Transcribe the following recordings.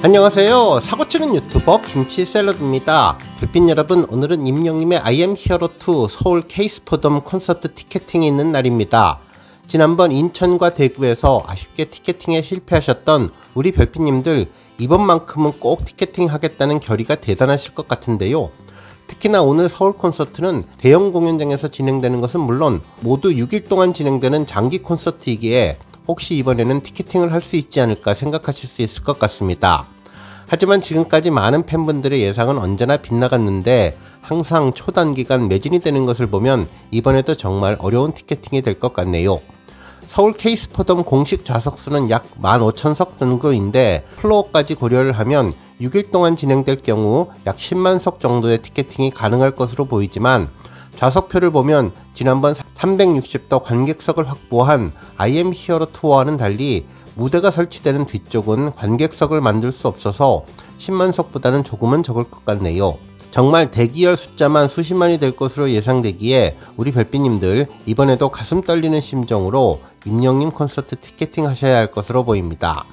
안녕하세요. 사고치는 유튜버 김치샐러드입니다. 별빛 여러분, 오늘은 임영님의 I am hero 2 서울 K스포덤 콘서트 티켓팅이 있는 날입니다. 지난번 인천과 대구에서 아쉽게 티켓팅에 실패하셨던 우리 별빛님들, 이번만큼은 꼭 티켓팅 하겠다는 결의가 대단하실 것 같은데요. 특히나 오늘 서울 콘서트는 대형 공연장에서 진행되는 것은 물론 모두 6일 동안 진행되는 장기 콘서트이기에 혹시 이번에는 티켓팅을 할 수 있지 않을까 생각하실 수 있을 것 같습니다. 하지만 지금까지 많은 팬분들의 예상은 언제나 빗나갔는데 항상 초단기간 매진이 되는 것을 보면 이번에도 정말 어려운 티켓팅이 될 것 같네요. 서울 K스포덤 공식 좌석수는 약 15,000석 정도인데 플로어까지 고려를 하면 6일 동안 진행될 경우 약 10만석 정도의 티켓팅이 가능할 것으로 보이지만, 좌석표를 보면 지난번 360도 관객석을 확보한 I am hero 투어와는 달리 무대가 설치되는 뒤쪽은 관객석을 만들 수 없어서 10만석보다는 조금은 적을 것 같네요. 정말 대기열 숫자만 수십만이 될 것으로 예상되기에 우리 별빛님들, 이번에도 가슴 떨리는 심정으로 임영님 콘서트 티켓팅 하셔야 할 것으로 보입니다.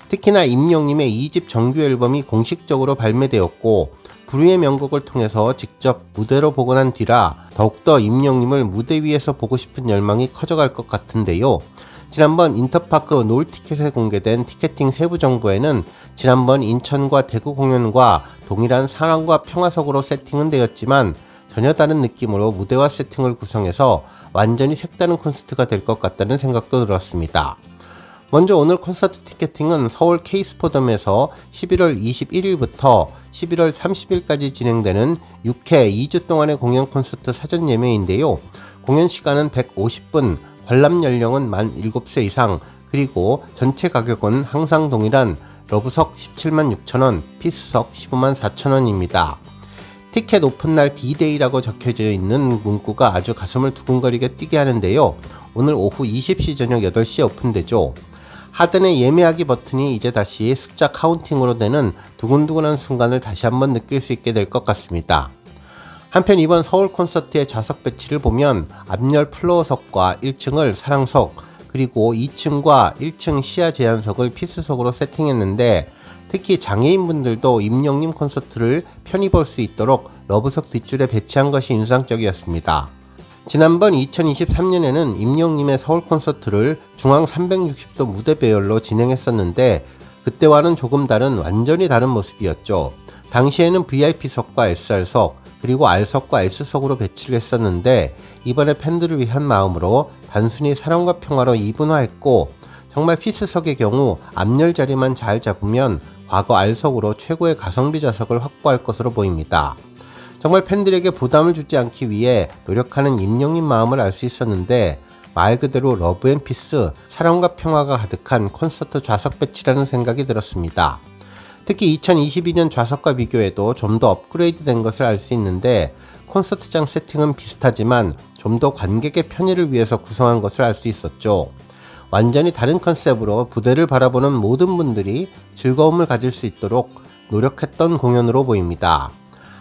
특히나 임영님의 2집 정규 앨범이 공식적으로 발매되었고 불후의 명곡을 통해서 직접 무대로 보고 난 뒤라 더욱더 임영님을 무대 위에서 보고 싶은 열망이 커져갈 것 같은데요. 지난번 인터파크 노을티켓에 공개된 티켓팅 세부 정보에는 지난번 인천과 대구 공연과 동일한 상황과 평화석으로 세팅은 되었지만 전혀 다른 느낌으로 무대와 세팅을 구성해서 완전히 색다른 콘서트가 될 것 같다는 생각도 들었습니다. 먼저 오늘 콘서트 티켓팅은 서울 K스포덤에서 11월 21일부터 11월 30일까지 진행되는 6회 2주 동안의 공연 콘서트 사전 예매인데요. 공연 시간은 150분, 관람 연령은 만 7세 이상, 그리고 전체 가격은 항상 동일한 러브석 176,000원, 피스석 154,000원입니다. 티켓 오픈날 D-Day라고 적혀져 있는 문구가 아주 가슴을 두근거리게 뛰게 하는데요. 오늘 오후 20시 저녁 8시에 오픈되죠. 하단의 예매하기 버튼이 이제 다시 숫자 카운팅으로 되는 두근두근한 순간을 다시 한번 느낄 수 있게 될 것 같습니다. 한편 이번 서울 콘서트의 좌석 배치를 보면 앞열 플로어석과 1층을 사랑석, 그리고 2층과 1층 시야 제한석을 피스석으로 세팅했는데, 특히 장애인분들도 임영님 콘서트를 편히 볼 수 있도록 러브석 뒷줄에 배치한 것이 인상적이었습니다. 지난번 2023년에는 임영님의 서울 콘서트를 중앙 360도 무대 배열로 진행했었는데 그때와는 조금 다른 완전히 다른 모습이었죠. 당시에는 VIP석과 SR석, 그리고 R석과 S석으로 배치를 했었는데 이번에 팬들을 위한 마음으로 단순히 사랑과 평화로 이분화했고, 정말 피스석의 경우 앞열 자리만 잘 잡으면 과거 R석으로 최고의 가성비 좌석을 확보할 것으로 보입니다. 정말 팬들에게 부담을 주지 않기 위해 노력하는 임영님 마음을 알 수 있었는데, 말 그대로 러브 앤 피스, 사랑과 평화가 가득한 콘서트 좌석 배치라는 생각이 들었습니다. 특히 2022년 좌석과 비교해도 좀 더 업그레이드 된 것을 알 수 있는데, 콘서트장 세팅은 비슷하지만 좀 더 관객의 편의를 위해서 구성한 것을 알 수 있었죠. 완전히 다른 컨셉으로 무대를 바라보는 모든 분들이 즐거움을 가질 수 있도록 노력했던 공연으로 보입니다.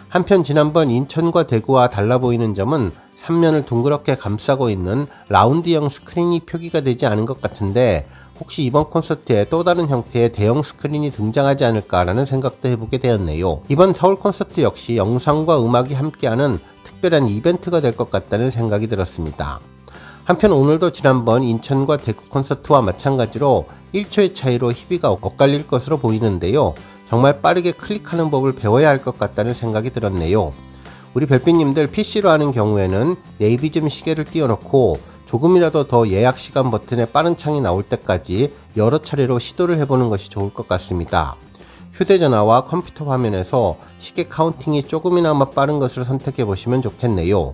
한편 지난번 인천과 대구와 달라 보이는 점은 3면을 둥그렇게 감싸고 있는 라운드형 스크린이 표기가 되지 않은 것 같은데, 혹시 이번 콘서트에 또 다른 형태의 대형 스크린이 등장하지 않을까라는 생각도 해보게 되었네요. 이번 서울 콘서트 역시 영상과 음악이 함께하는 특별한 이벤트가 될 것 같다는 생각이 들었습니다. 한편 오늘도 지난번 인천과 대구 콘서트와 마찬가지로 1초의 차이로 희비가 엇갈릴 것으로 보이는데요. 정말 빠르게 클릭하는 법을 배워야 할 것 같다는 생각이 들었네요. 우리 별빛님들, PC로 하는 경우에는 네이비즘 시계를 띄워놓고 조금이라도 더 예약 시간 버튼에 빠른 창이 나올 때까지 여러 차례로 시도를 해보는 것이 좋을 것 같습니다. 휴대전화와 컴퓨터 화면에서 시계 카운팅이 조금이나마 빠른 것을 선택해 보시면 좋겠네요.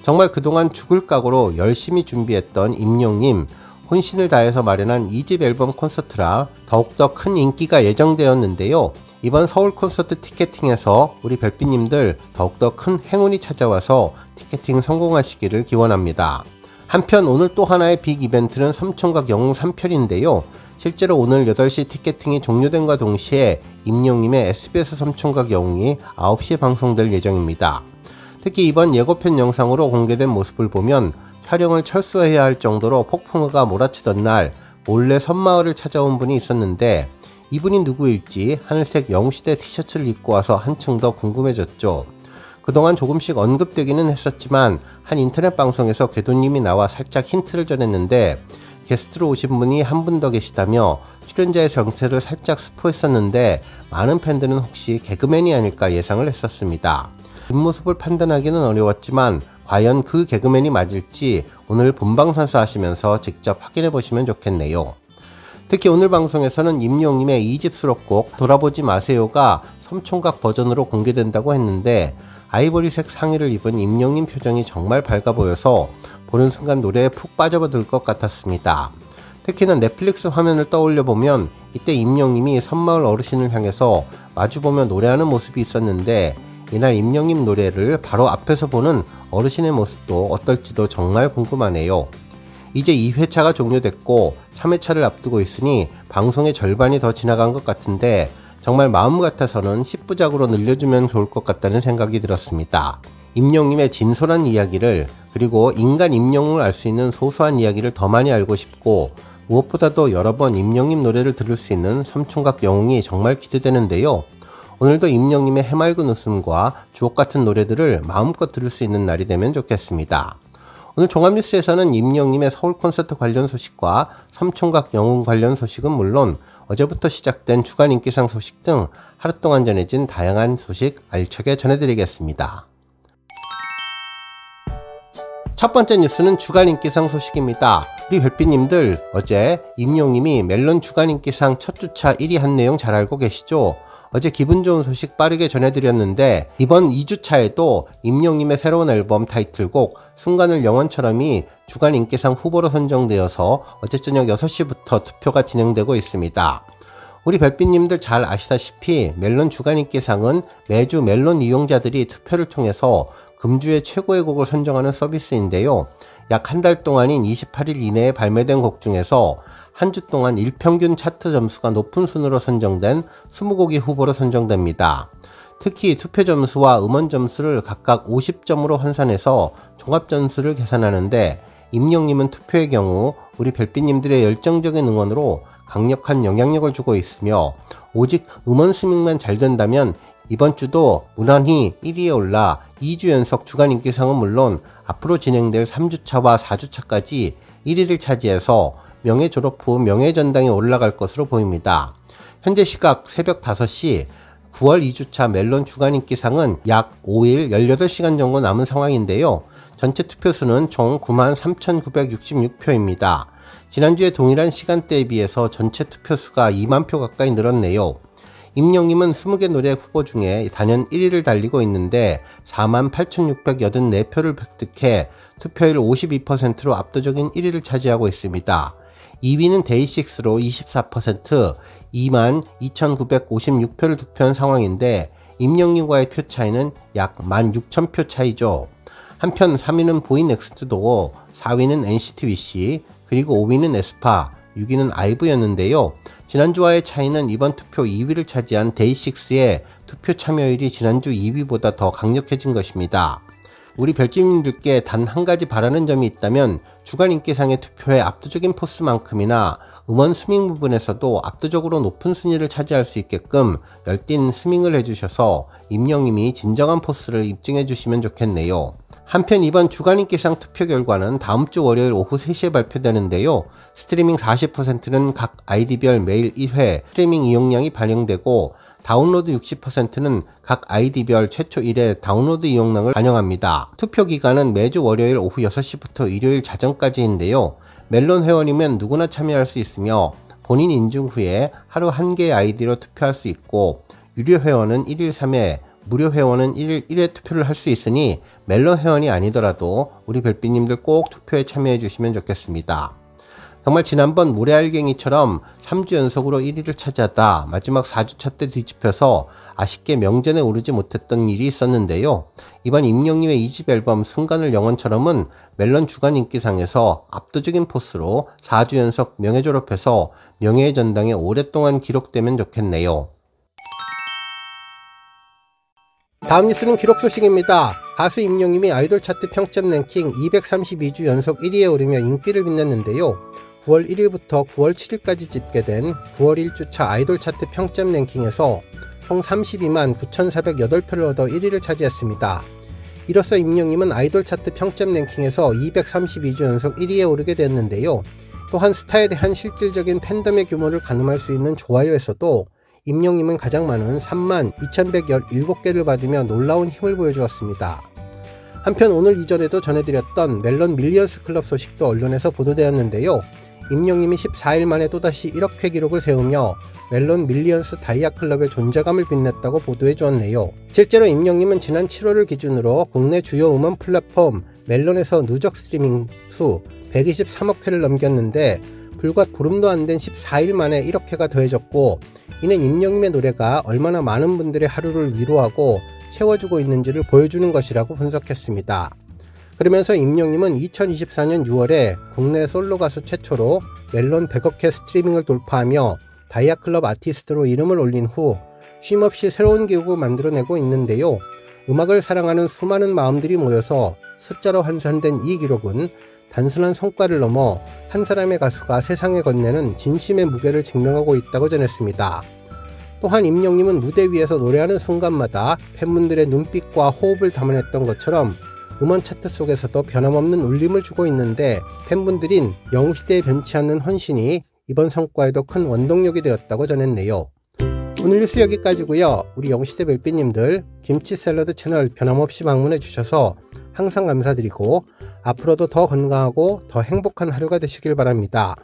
정말 그동안 죽을 각오로 열심히 준비했던 임영님, 혼신을 다해서 마련한 2집 앨범 콘서트라 더욱더 큰 인기가 예정되었는데요. 이번 서울 콘서트 티켓팅에서 우리 별빛님들 더욱더 큰 행운이 찾아와서 티켓팅 성공하시기를 기원합니다. 한편 오늘 또 하나의 빅 이벤트는 삼청각 영웅 3편인데요. 실제로 오늘 8시 티켓팅이 종료된과 동시에 임영님의 SBS 삼청각 영웅이 9시에 방송될 예정입니다. 특히 이번 예고편 영상으로 공개된 모습을 보면 촬영을 철수해야 할 정도로 폭풍우가 몰아치던 날 몰래 섬마을을 찾아온 분이 있었는데, 이분이 누구일지 하늘색 영웅시대 티셔츠를 입고 와서 한층 더 궁금해졌죠. 그동안 조금씩 언급되기는 했었지만 한 인터넷 방송에서 궤도님이 나와 살짝 힌트를 전했는데 게스트로 오신 분이 한 분 더 계시다며 출연자의 정체를 살짝 스포했었는데 많은 팬들은 혹시 개그맨이 아닐까 예상을 했었습니다. 뒷모습을 판단하기는 어려웠지만 과연 그 개그맨이 맞을지 오늘 본방사수 하시면서 직접 확인해 보시면 좋겠네요. 특히 오늘 방송에서는 임영웅님의 2집 수록곡 돌아보지 마세요가 섬총각 버전으로 공개된다고 했는데 아이보리색 상의를 입은 임영웅님 표정이 정말 밝아 보여서 보는 순간 노래에 푹 빠져들 것 같았습니다. 특히나 넷플릭스 화면을 떠올려 보면 이때 임영웅님이 섬마을 어르신을 향해서 마주보며 노래하는 모습이 있었는데 이날 임영웅님 노래를 바로 앞에서 보는 어르신의 모습도 어떨지도 정말 궁금하네요. 이제 2회차가 종료됐고 3회차를 앞두고 있으니 방송의 절반이 더 지나간 것 같은데 정말 마음 같아서는 10부작으로 늘려주면 좋을 것 같다는 생각이 들었습니다. 임영웅님의 진솔한 이야기를 그리고 인간 임영웅을 알 수 있는 소소한 이야기를 더 많이 알고 싶고 무엇보다도 여러 번 임영웅님 노래를 들을 수 있는 섬총각 영웅이 정말 기대되는데요. 오늘도 임영웅님의 해맑은 웃음과 주옥같은 노래들을 마음껏 들을 수 있는 날이 되면 좋겠습니다. 오늘 종합뉴스에서는 임영웅님의 서울 콘서트 관련 소식과 섬총각 영웅 관련 소식은 물론 어제부터 시작된 주간 인기상 소식 등 하루 동안 전해진 다양한 소식 알차게 전해드리겠습니다. 첫 번째 뉴스는 주간 인기상 소식입니다. 우리 별빛님들 어제 임영웅님이 멜론 주간 인기상 첫 주차 1위 한 내용 잘 알고 계시죠? 어제 기분 좋은 소식 빠르게 전해드렸는데 이번 2주차에도 임영웅님의 새로운 앨범 타이틀곡 순간을 영원처럼이 주간 인기상 후보로 선정되어서 어제 저녁 6시부터 투표가 진행되고 있습니다. 우리 별빛님들 잘 아시다시피 멜론 주간 인기상은 매주 멜론 이용자들이 투표를 통해서 금주의 최고의 곡을 선정하는 서비스인데요. 약 한 달 동안인 28일 이내에 발매된 곡 중에서 한 주 동안 일평균 차트 점수가 높은 순으로 선정된 20곡이 후보로 선정됩니다. 특히 투표 점수와 음원 점수를 각각 50점으로 환산해서 종합 점수를 계산하는데 임영웅님은 투표의 경우 우리 별빛님들의 열정적인 응원으로 강력한 영향력을 주고 있으며 오직 음원 스밍만 잘 된다면 이번 주도 무난히 1위에 올라 2주 연속 주간 인기상은 물론 앞으로 진행될 3주차와 4주차까지 1위를 차지해서 명예 졸업 후 명예 전당에 올라갈 것으로 보입니다. 현재 시각 새벽 5시 9월 2주차 멜론 주간 인기상은 약 5일 18시간 정도 남은 상황인데요. 전체 투표수는 총 93,966표입니다. 지난주에 동일한 시간대에 비해서 전체 투표수가 2만 표 가까이 늘었네요. 임영웅님은 20개 노래 후보 중에 단연 1위를 달리고 있는데 48,684표를 획득해 투표율 52%로 압도적인 1위를 차지하고 있습니다. 2위는 데이식스로 24%, 22,956표를 득표한 상황인데 임영웅님과의 표 차이는 약 16,000표 차이죠. 한편 3위는 보이넥스트도 4위는 NCT 위시, 그리고 5위는 에스파, 6위는 아이브였는데요. 지난주와의 차이는 이번 투표 2위를 차지한 데이식스의 투표 참여율이 지난주 2위보다 더 강력해진 것입니다. 우리 별찜님들께 단 한 가지 바라는 점이 있다면 주간 인기상의 투표의 압도적인 포스만큼이나 음원 스밍 부분에서도 압도적으로 높은 순위를 차지할 수 있게끔 열띤 스밍을 해주셔서 임영웅님이 진정한 포스를 입증해 주시면 좋겠네요. 한편 이번 주간 인기상 투표 결과는 다음주 월요일 오후 3시에 발표되는데요. 스트리밍 40%는 각 아이디별 매일 1회 스트리밍 이용량이 반영되고 다운로드 60%는 각 아이디별 최초 1회 다운로드 이용량을 반영합니다. 투표 기간은 매주 월요일 오후 6시부터 일요일 자정까지인데요. 멜론 회원이면 누구나 참여할 수 있으며 본인 인증 후에 하루 1개의 아이디로 투표할 수 있고 유료 회원은 1일 3회, 무료 회원은 1일 1회 투표를 할 수 있으니 멜론 회원이 아니더라도 우리 별빛님들 꼭 투표에 참여해 주시면 좋겠습니다. 정말 지난번 모래알갱이처럼 3주 연속으로 1위를 차지하다 마지막 4주차 때 뒤집혀서 아쉽게 명전에 오르지 못했던 일이 있었는데요. 이번 임영웅님의 2집 앨범 순간을 영원처럼은 멜론 주간 인기상에서 압도적인 포스로 4주 연속 명예 졸업해서 명예의 전당에 오랫동안 기록되면 좋겠네요. 다음 뉴스는 기록 소식입니다. 가수 임영웅님이 아이돌 차트 평점 랭킹 232주 연속 1위에 오르며 인기를 빛냈는데요. 9월 1일부터 9월 7일까지 집계된 9월 1주차 아이돌 차트 평점 랭킹에서 총 32만 9,408표를 얻어 1위를 차지했습니다. 이로써 임영님은 아이돌 차트 평점 랭킹에서 232주 연속 1위에 오르게 됐는데요. 또한 스타에 대한 실질적인 팬덤의 규모를 가늠할 수 있는 좋아요에서도 임영님은 가장 많은 3만 2,117개를 받으며 놀라운 힘을 보여주었습니다. 한편 오늘 이전에도 전해드렸던 멜론 밀리언스 클럽 소식도 언론에서 보도되었는데요. 임영님이 14일 만에 또다시 1억 회 기록을 세우며 멜론 밀리언스 다이아 클럽의 존재감을 빛냈다고 보도해 주었네요. 실제로 임영님은 지난 7월을 기준으로 국내 주요 음원 플랫폼 멜론에서 누적 스트리밍 수 123억 회를 넘겼는데 불과 보름도 안 된 14일 만에 1억 회가 더해졌고, 이는 임영님의 노래가 얼마나 많은 분들의 하루를 위로하고 채워주고 있는지를 보여주는 것이라고 분석했습니다. 그러면서 임영님은 2024년 6월에 국내 솔로 가수 최초로 멜론 100억 회 스트리밍을 돌파하며 다이아 클럽 아티스트로 이름을 올린 후 쉼없이 새로운 기록을 만들어내고 있는데요. 음악을 사랑하는 수많은 마음들이 모여서 숫자로 환산된 이 기록은 단순한 성과를 넘어 한 사람의 가수가 세상에 건네는 진심의 무게를 증명하고 있다고 전했습니다. 또한 임영님은 무대 위에서 노래하는 순간마다 팬분들의 눈빛과 호흡을 담아냈던 것처럼 음원 차트 속에서도 변함없는 울림을 주고 있는데, 팬분들인 영웅시대에 변치 않는 헌신이 이번 성과에도 큰 원동력이 되었다고 전했네요. 오늘 뉴스 여기까지고요. 우리 영웅시대 별빛님들 김치 샐러드 채널 변함없이 방문해 주셔서 항상 감사드리고 앞으로도 더 건강하고 더 행복한 하루가 되시길 바랍니다.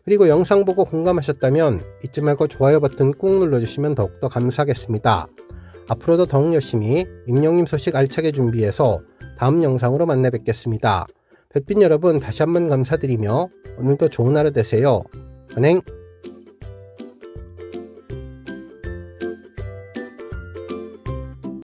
그리고 영상 보고 공감하셨다면 잊지 말고 좋아요 버튼 꾹 눌러주시면 더욱더 감사하겠습니다. 앞으로도 더욱 열심히 임영님 소식 알차게 준비해서 다음 영상으로 만나 뵙겠습니다. 별빛 여러분 다시 한번 감사드리며 오늘도 좋은 하루 되세요. 은행